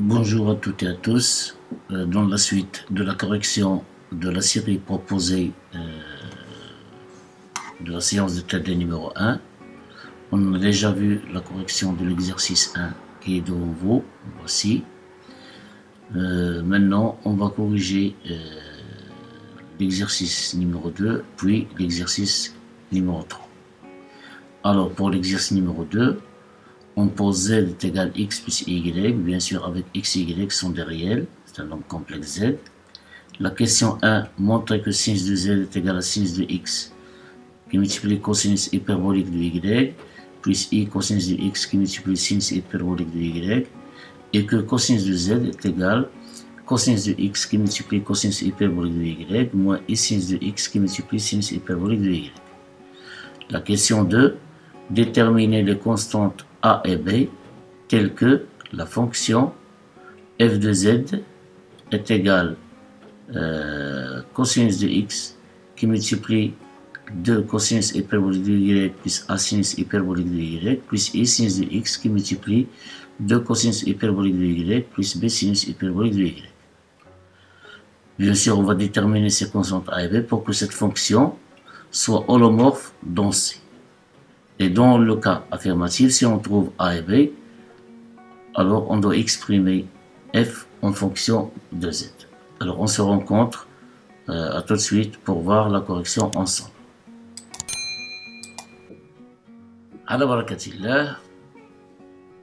Bonjour à toutes et à tous. Dans la suite de la correction de la série proposée de la séance de TD numéro 1, on a déjà vu la correction de l'exercice 1 qui est devant vous. Voici. Maintenant, on va corriger l'exercice numéro 2, puis l'exercice numéro 3. Alors, pour l'exercice numéro 2, on pose z est égal x plus y, bien sûr avec x et y sont des réels, c'est un nombre complexe z. La question 1 montre que sinus de z est égal à sinus de x qui multiplie cosinus hyperbolique de y, plus i cosinus de x qui multiplie sinus hyperbolique de y, et que cosinus de z est égal cosinus de x qui multiplie cosinus hyperbolique de y, moins i sinus de x qui multiplie sinus hyperbolique de y. La question 2, déterminer les constantes a et b telles que la fonction f de z est égale cosinus de x qui multiplie 2 cosinus hyperbolique de y plus a sinus hyperbolique de y plus i sinus de x qui multiplie 2 cosinus hyperbolique de y plus b sinus hyperbolique de y. Bien sûr, on va déterminer ces constantes a et b pour que cette fonction soit holomorphe dans C. Et dans le cas affirmatif, si on trouve a et b, alors on doit exprimer f en fonction de z. Alors on se rencontre à tout de suite pour voir la correction ensemble. Ala barakatillah.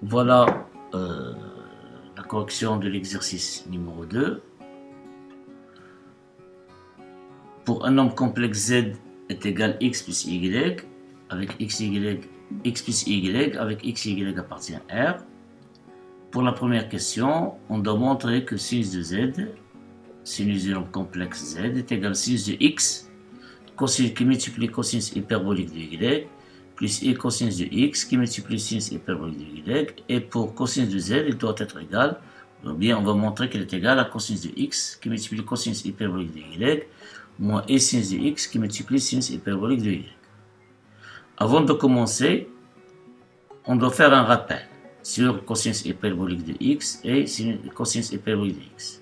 Voilà la correction de l'exercice numéro 2. Pour un nombre complexe z est égal x plus y, avec x plus y, avec x et y appartient à R. Pour la première question, on doit montrer que sinus de z, sinus du nombre complexe z, est égal à sinus de x, cosinus qui multiplie cosinus hyperbolique de y, plus i cosinus de x qui multiplie sinus hyperbolique de y, et pour cosinus de z, il doit être égal, ou bien on va montrer qu'il est égal à cosinus de x qui multiplie cosinus hyperbolique de y, moins i sinus de x qui multiplie sinus hyperbolique de y. Avant de commencer, on doit faire un rappel sur cosinus hyperbolique de x et cosinus hyperbolique de x.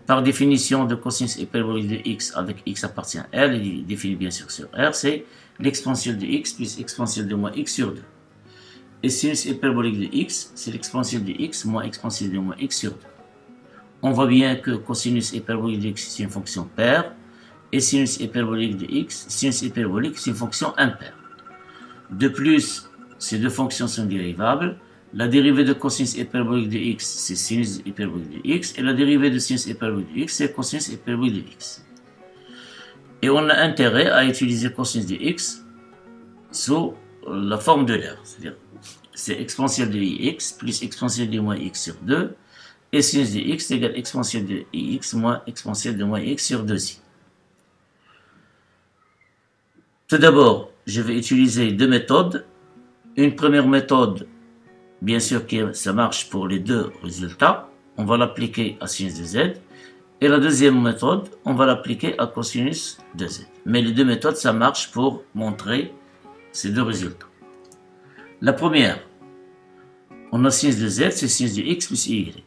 Par définition de cosinus hyperbolique de x avec x appartient à R, il est défini bien sûr sur R, c'est l'exponentielle de x plus exponentielle de moins x sur 2. Et sinus hyperbolique de x, c'est l'exponentielle de x moins exponentielle de moins x sur 2. On voit bien que cosinus hyperbolique de x c'est une fonction paire, et sinus hyperbolique de x, sinus hyperbolique c'est une fonction impaire. De plus, ces deux fonctions sont dérivables. La dérivée de cosinus hyperbolique de x, c'est sinus hyperbolique de x, et la dérivée de sinus hyperbolique de x, c'est cosinus hyperbolique de x. Et on a intérêt à utiliser cosinus de x sous la forme de l'air, c'est-à-dire c'est exponentielle de ix plus exponentielle de moins x sur 2, et sinus de x égale exponentielle de ix moins exponentielle de moins x sur 2i. Tout d'abord, je vais utiliser deux méthodes. Une première méthode, bien sûr que ça marche pour les deux résultats, on va l'appliquer à sinus de z. Et la deuxième méthode, on va l'appliquer à cosinus de z. Mais les deux méthodes, ça marche pour montrer ces deux résultats. La première, on a sinus de z, c'est sinus de x plus y.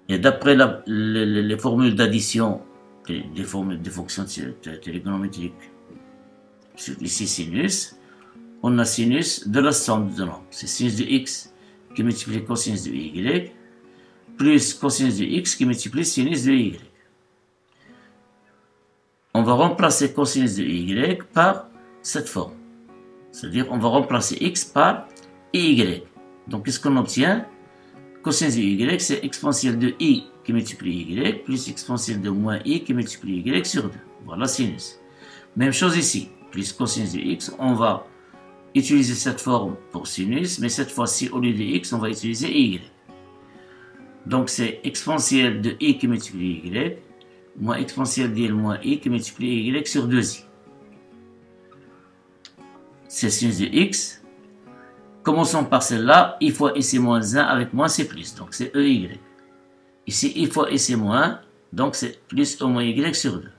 Et d'après les formules d'addition des fonctions trigonométriques, ici sinus, on a sinus de la somme de nombres. C'est sinus de x qui multiplie cosinus de y, plus cosinus de x qui multiplie sinus de y. On va remplacer cosinus de y par cette forme. C'est-à-dire on va remplacer x par y. Donc qu'est-ce qu'on obtient? Cosinus de y, c'est exponentielle de i qui multiplie y, plus exponentielle de moins i qui multiplie y sur 2. Voilà sinus. Même chose ici, plus cosinus de x, on va utiliser cette forme pour sinus, mais cette fois-ci, au lieu de x, on va utiliser y. Donc c'est exponentielle de i qui multiplie y, moins exponentielle de moins i qui multiplie y sur 2i. C'est sinus de x. Commençons par celle-là, i fois i c'est moins 1 avec moins c'est plus, donc c'est ey. Ici, i fois i c'est moins, donc c'est plus au moins y sur 2.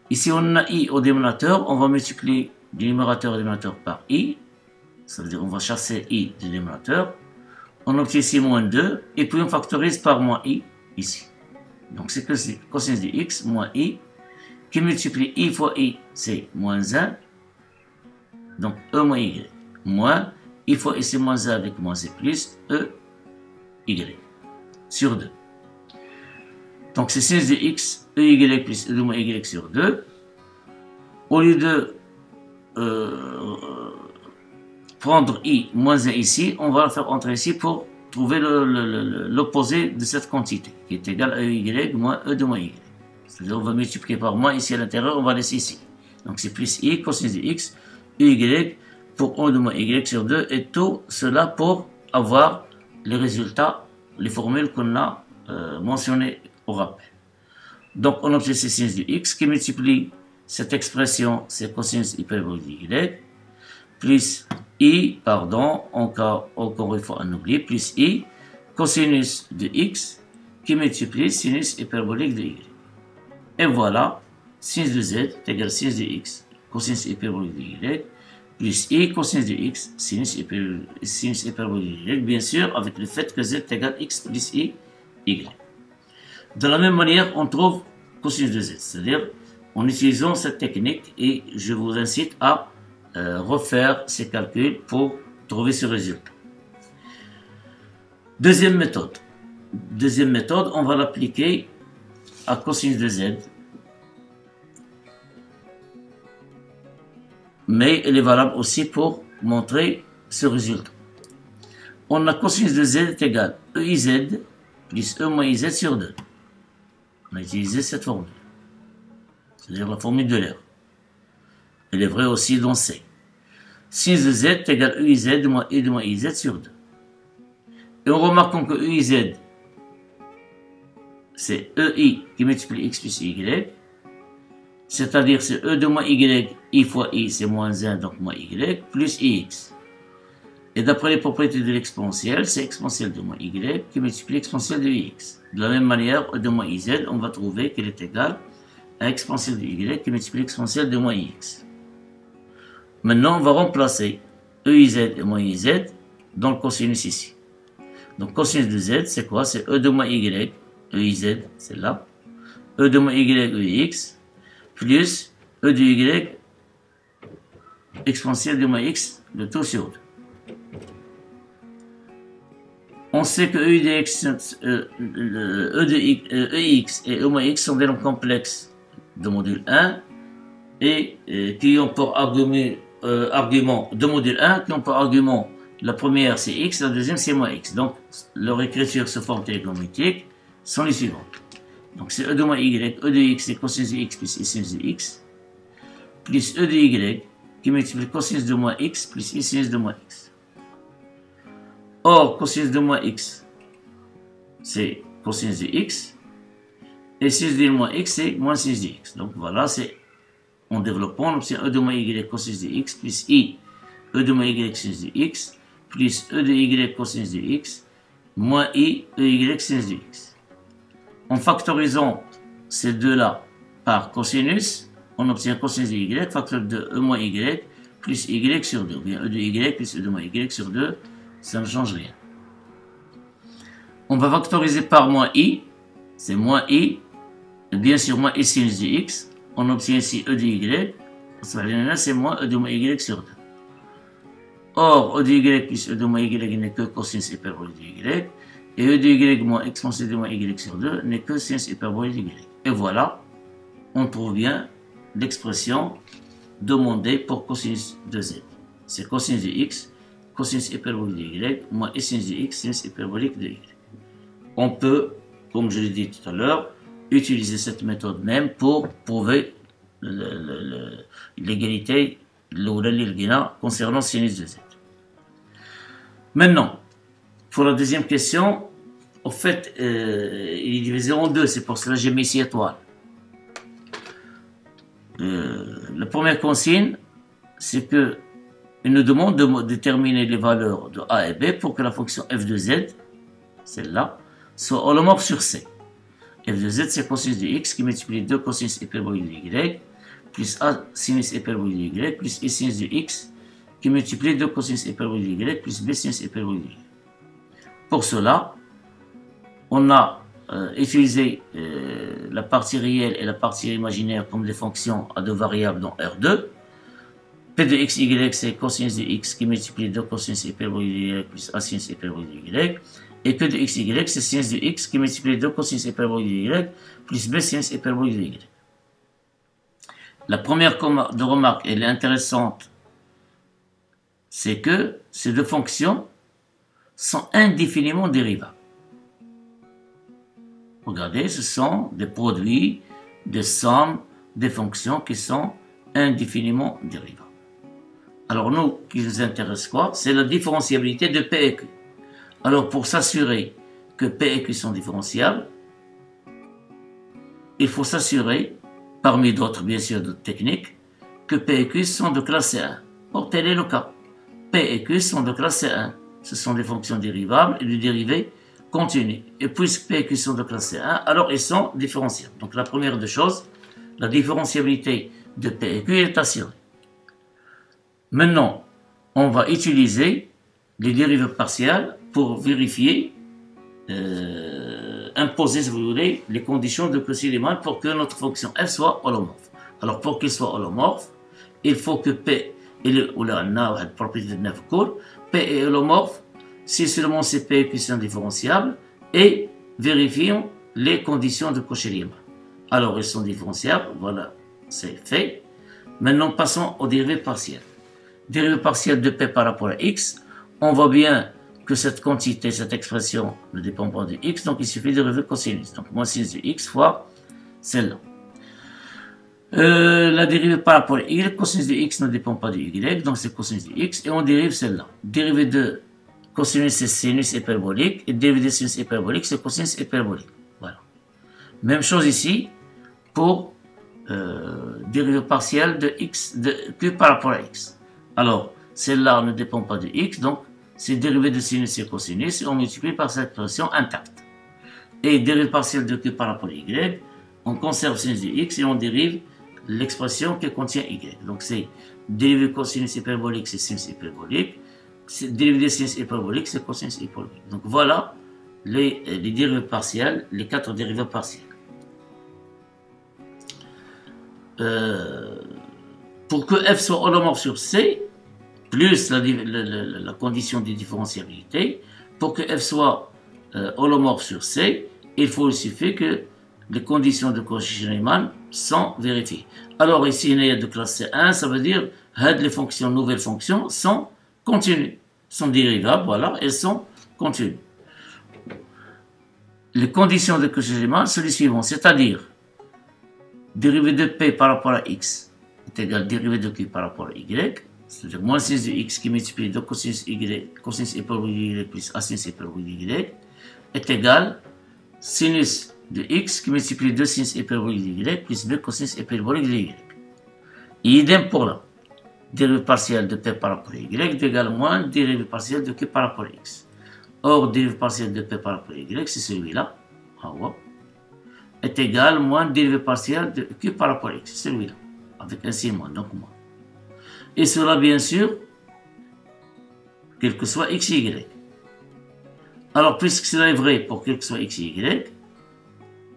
Ici, on a i au dénominateur, on va multiplier du numérateur au dénominateur par i, ça veut dire on va chasser i du dénominateur, on obtient ici moins 2, et puis on factorise par moins i ici. Donc c'est cosinus de x moins i, qui multiplie i fois i, c'est moins 1, donc e moins y, moins i fois i c'est moins 1 avec moins c'est plus, e y, sur 2. Donc c'est sinus de x, e y plus e de moins y sur 2. Au lieu de prendre i moins 1 ici, on va le faire entrer ici pour trouver l'opposé de cette quantité, qui est égal à y moins e de moins y. C'est-à-dire on va multiplier par moins ici à l'intérieur, on va laisser ici. Donc c'est plus i cosinus de x, y pour 1 de moins y sur 2, et tout cela pour avoir les résultats, les formules qu'on a mentionnées au rappel. Donc on obtient ces sinus de x qui multiplie cette expression, c'est cosinus hyperbolique de y, plus i, pardon, encore une fois on oublie, plus i, cosinus de x, qui multiplie sinus hyperbolique de y. Et voilà, sinus de z est égal à sinus de x, cosinus hyperbolique de y, plus i, cosinus de x, sinus hyperbolique de y, bien sûr, avec le fait que z est égal à x plus i, y. De la même manière, on trouve cosinus de z, c'est-à-dire en utilisant cette technique, et je vous incite à refaire ces calculs pour trouver ce résultat. Deuxième méthode, on va l'appliquer à cosinus de z, mais elle est valable aussi pour montrer ce résultat. On a cosinus de z est égal à eiz plus e moins iz sur 2. On a utilisé cette formule, c'est-à-dire la formule de l'air. Elle est vraie aussi dans C. Sinus de z est égal à eiz moins e de moins iz sur 2. Et on remarque que eiz, c'est ei qui multiplie x plus y, c'est-à-dire c'est e de moins y, i fois i, c'est moins 1, donc moins y, plus ix. Et d'après les propriétés de l'exponentielle, c'est exponentielle de moins y qui multiplie exponentielle de ix. De la même manière, e de moins iz, on va trouver qu'elle est égale à exponentielle de y qui multiplie exponentielle de moins ix. Maintenant, on va remplacer eiz et moins iz dans le cosinus ici. Donc cosinus de z, c'est quoi? C'est e de moins y, eiz, c'est là, e de moins y, ex, plus e de y exponentielle de moins x, le tout sur 2. On sait que e de x et e moins x sont des nombres complexes de module 1 et qui ont pour argument de module 1, qui ont pour argument la première c'est x, la deuxième c'est moins x. Donc leur écriture sous forme trigonométrique sont les suivantes. Donc c'est e de moins y, e de x c'est cosinus de x plus i sinus de x, plus e de y qui multiplie cosinus de moins x plus i sinus de moins x. Or, cosinus de moins x, c'est cosinus de x, et sinus de moins x, c'est moins sinus de x. Donc voilà, c'est en développant, on obtient e de moins y cosinus de x plus i, e de moins y sinus de x, plus e de y cosinus de x, moins i, e y sinus de x. En factorisant ces deux-là par cosinus, on obtient cosinus de y, facteur de e moins y, plus y sur 2. Bien, e de y plus e de moins y sur 2, ça ne change rien. On va factoriser par moins i, c'est moins i, et bien sûr moins i sinus de x, on obtient ici e de y, c'est moins e de moins y sur 2. Or, e de y plus e de moins y n'est que cosinus hyperbolique de y, et e de y moins exponentielle de moins y sur 2 n'est que sinus hyperbolique de y. Et voilà, on trouve bien l'expression demandée pour cosinus de z. C'est cosinus de x, cosinus hyperbolique de y, moins i sinus de x, sinus hyperbolique de y. On peut, comme je l'ai dit tout à l'heure, utiliser cette méthode même pour prouver l'égalité concernant sinus de z. Maintenant, pour la deuxième question, au fait, il est divisé en deux, c'est pour cela que j'ai mis ici étoile. La première consigne, c'est que il nous demande de déterminer les valeurs de a et b pour que la fonction f de z, celle-là, soit holomorphe sur c. F de z, c'est cosinus de x qui multiplie 2 cosinus hyperbolique de y, plus a sinus hyperbolique de y, plus i sinus de x qui multiplie 2 cosinus hyperbolique de y, plus b sinus hyperbolique de y. Pour cela, on a utilisé la partie réelle et la partie imaginaire comme des fonctions à deux variables dans R2. P de x, y, c'est cosinus de x qui multiplie 2 cosinus hyperbolique de y plus a sinus hyperbolique de y. Et P de x, y, c'est sinus de x qui multiplie 2 cosinus hyperbolique de y plus b sinus hyperbolique de y. La première de remarque, elle est intéressante, c'est que ces deux fonctions sont indéfiniment dérivables. Regardez, ce sont des produits, des sommes, des fonctions qui sont indéfiniment dérivables. Alors nous, qui nous intéresse quoi? C'est la différenciabilité de P et Q. Alors pour s'assurer que P et Q sont différenciables, il faut s'assurer, parmi d'autres bien sûr d'autres techniques, que P et Q sont de classe C1. Or tel est le cas. P et Q sont de classe C1. Ce sont des fonctions dérivables et du dérivé continu. Et puisque P et Q sont de classe C1, alors ils sont différenciables. Donc la première des choses, la différenciabilité de P et Q est assurée. Maintenant, on va utiliser les dérivées partielles pour vérifier, imposer, si vous voulez, les conditions de Cauchy-Riemann pour que notre fonction f soit holomorphe. Alors, pour qu'il soit holomorphe, il faut que P, ou la propriété de neuf cours, P est holomorphe si seulement ces P et Q sont différenciables et vérifions les conditions de Cauchy-Riemann. Alors, ils sont différenciables, voilà, c'est fait. Maintenant, passons aux dérivées partielles. Dérivée partielle de P par rapport à X, on voit bien que cette quantité, cette expression ne dépend pas de X, donc il suffit de relever cosinus. Donc moins sinus de X fois celle-là. La dérivée par rapport à Y, cosinus de X ne dépend pas de Y, donc c'est cosinus de X, et on dérive celle-là. Dérivée de cosinus, c'est sinus hyperbolique, et dérivée de sinus hyperbolique, c'est cosinus hyperbolique. Voilà. Même chose ici pour dérivée partielle de X, de Q par rapport à X. Alors, celle-là ne dépend pas de x, donc c'est dérivé de sinus et cosinus, et on multiplie par cette expression intacte. Et dérivé partielle de q par rapport à y, on conserve sinus de x et on dérive l'expression qui contient y. Donc c'est dérivé de cosinus hyperbolique, c'est sinus hyperbolique, dérivé de sinus hyperbolique, c'est cosinus hyperbolique. Donc voilà les dérivées partielles, les 4 dérivées partielles. Pour que f soit holomorphe sur C, plus la condition de différenciabilité, pour que f soit holomorphe sur C, il suffit que les conditions de Cauchy-Riemann sont vérifiées. Alors ici, il y a de classe C1, ça veut dire que les fonctions, nouvelles fonctions, sont continues, sont dérivables, voilà, elles sont continues. Les conditions de Cauchy-Riemann sont les suivantes, c'est-à-dire dérivée de P par rapport à X est égal à dérivée de Q par rapport à Y, c'est-à-dire moins sinus de X qui multiplie 2 cosinus Y, cosinus hyperbolique de Y plus A sinus hyperbolique de Y, est égal sinus de X qui multiplie 2 sinus hyperbolique de Y plus B cosinus hyperbolique de Y. Et idem pour la dérivée partielle de P par rapport à Y est égal moins dérivée partielle de Q par rapport à X. Or, dérivée partielle de P par rapport à Y, c'est celui-là, est égal moins dérivée partielle de Q par rapport à X, c'est celui-là, avec un signe moins, donc moins. Et cela, bien sûr, quel que soit x et y. Alors, puisque cela est vrai pour quel que soit x et y,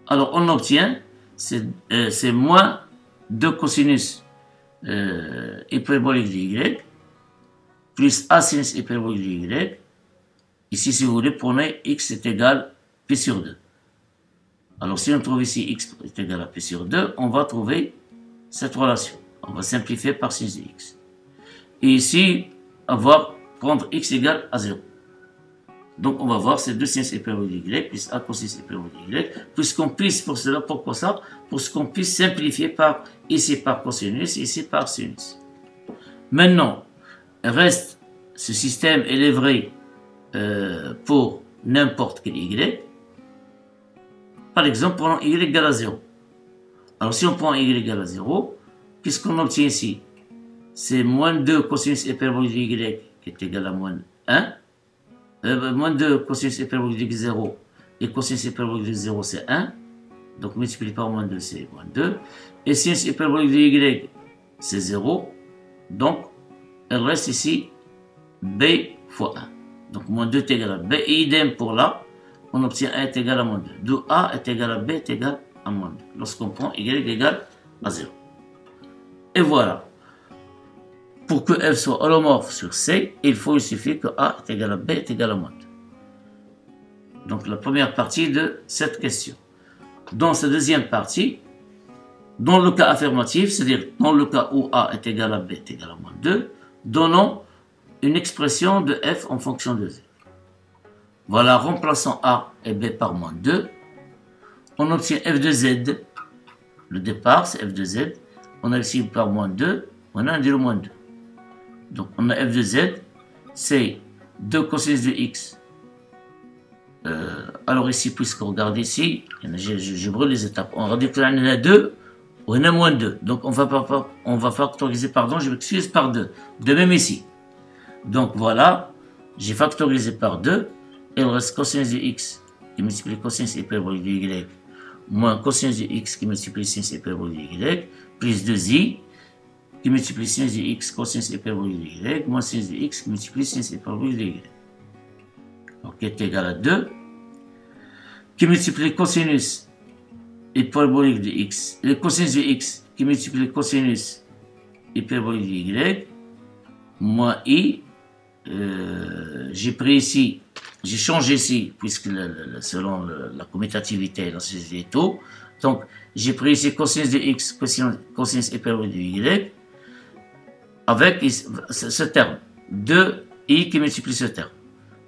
alors on obtient, c'est moins 2 cosinus hyperbolique de y, plus a sinus hyperbolique de y. Ici, si vous voulez, prenez x est égal p sur 2. Alors, si on trouve ici x est égal à p sur 2, on va trouver cette relation. On va simplifier par sinus de x. Et ici, on va prendre x égale à 0. Donc, on va voir ces deux sinus hyperboliques de y plus a cosinus hyperbolique de y, puisqu'on puisse, pour cela, pourquoi ça? Pour qu'on puisse simplifier par, ici par cosinus, ici par sinus. Maintenant, reste, ce système, il est vrai pour n'importe quel y. Par exemple, prenons y égale à 0. Alors, si on prend y égale à 0, qu'est-ce qu'on obtient ici? C'est moins 2 cosinus hyperbolique de y qui est égal à moins 1. Moins 2 cosinus hyperbolique de 0 et cosinus hyperbolique de 0 c'est 1. Donc multiplié par moins 2 c'est moins 2. Et sinus hyperbolique de y c'est 0. Donc il reste ici b fois 1. Donc moins 2 est égal à B. Et idem pour là, on obtient A est égal à moins 2. D'où A est égal à B est égal à moins 2. Lorsqu'on prend Y est égal à 0. Et voilà. Pour que F soit holomorphe sur C, il suffit que A est égal à B est égal à moins 2. Donc la première partie de cette question. Dans cette deuxième partie, dans le cas affirmatif, c'est-à-dire dans le cas où A est égal à B est égal à moins 2, donnons une expression de F en fonction de Z. Voilà, remplaçant A et B par moins 2, on obtient F de Z. Le départ, c'est F de Z. On a ici par moins 2, on a un le moins 2. Donc on a F de Z, c'est 2 cosinus de X. Alors ici, puisqu'on regarde ici, je brûle les étapes. On regarde qu'il y en a 2, on a moins 2. Donc on va factoriser, pardon, je m'excuse, par 2. De même ici. Donc voilà, j'ai factorisé par 2. Il reste cosinus de X qui multiplie cosinus hyperbolique de Y moins cosinus de X qui multiplie sinus hyperbolique de Y plus 2i qui multiplie sinus de X cosinus hyperbolique de Y moins sinus de X qui multiplie sinus hyperbolique de Y. Donc est égal à 2 qui multiplie cosinus hyperbolique de X, le cosinus de X qui multiplie cosinus hyperbolique de Y moins i. J'ai pris ici, j'ai changé ici, puisque selon la commutativité, la société et tout. Donc, j'ai pris ici cosinus de X, cosinus hyperbolique de Y, avec ce terme, 2i qui multiplie ce terme.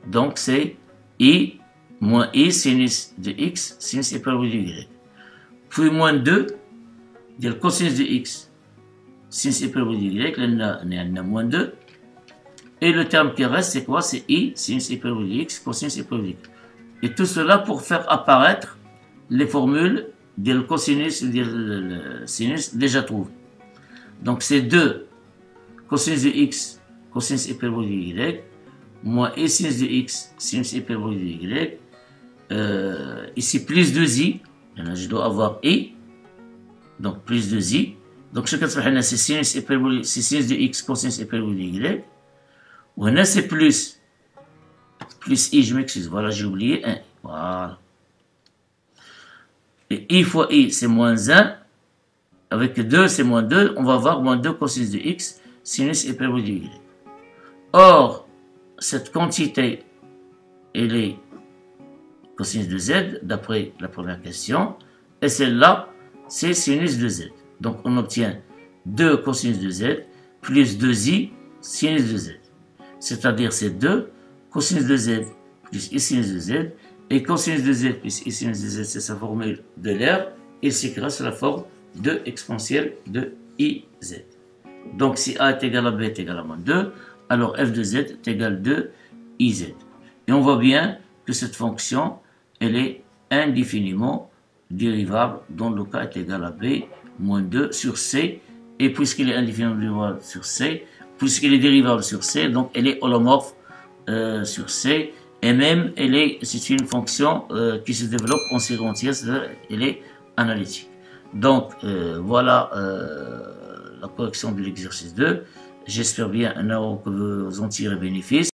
Donc, c'est i moins i sinus de X, sinus hyperbolique de Y. Puis moins 2, il y a le cosinus de X, sinus hyperbolique de Y, là, on a moins 2. Et le terme qui reste, c'est quoi? C'est i sinus hyperbolique de X, cosinus hyperbolique. Et tout cela pour faire apparaître les formules du cosinus et du sinus déjà trouvées. Donc c'est 2 cosinus de X, cosinus hyperbolique de Y, moins i sinus de X, sinus hyperbolique de Y. Ici, plus 2i. Là, je dois avoir i. Donc plus 2i. Donc ce que c'est sinus hyperbolique, c'est sinus de X, cosinus hyperbolique de Y. Ou là, c'est plus i, je m'excuse, voilà, j'ai oublié 1. Voilà. Et i fois i, c'est moins 1. Avec 2, c'est moins 2. On va avoir moins 2 cosinus de X, sinus hyperbolique de Y. Or, cette quantité, elle est cosinus de Z, d'après la première question. Et celle-là, c'est sinus de Z. Donc, on obtient 2 cosinus de Z plus 2i sinus de Z. C'est-à-dire c'est 2 cosinus de Z plus i sinus de Z. Et cosinus de Z plus i sinus de Z, c'est sa formule de l'air. Il s'écrit sous la forme de exponentielle de iz. Donc si a est égal à b est égal à moins 2, alors f de z est égal à 2iz. Et on voit bien que cette fonction, elle est indéfiniment dérivable, dont le cas est égal à b moins 2 sur c. Et puisqu'il est indéfiniment dérivable sur c, puisqu'il est dérivable sur C, donc elle est holomorphe sur C, et même c'est une fonction qui se développe en série entière, c'est-à-dire elle est analytique. Donc voilà la correction de l'exercice 2. J'espère bien que vous en tirez bénéfice.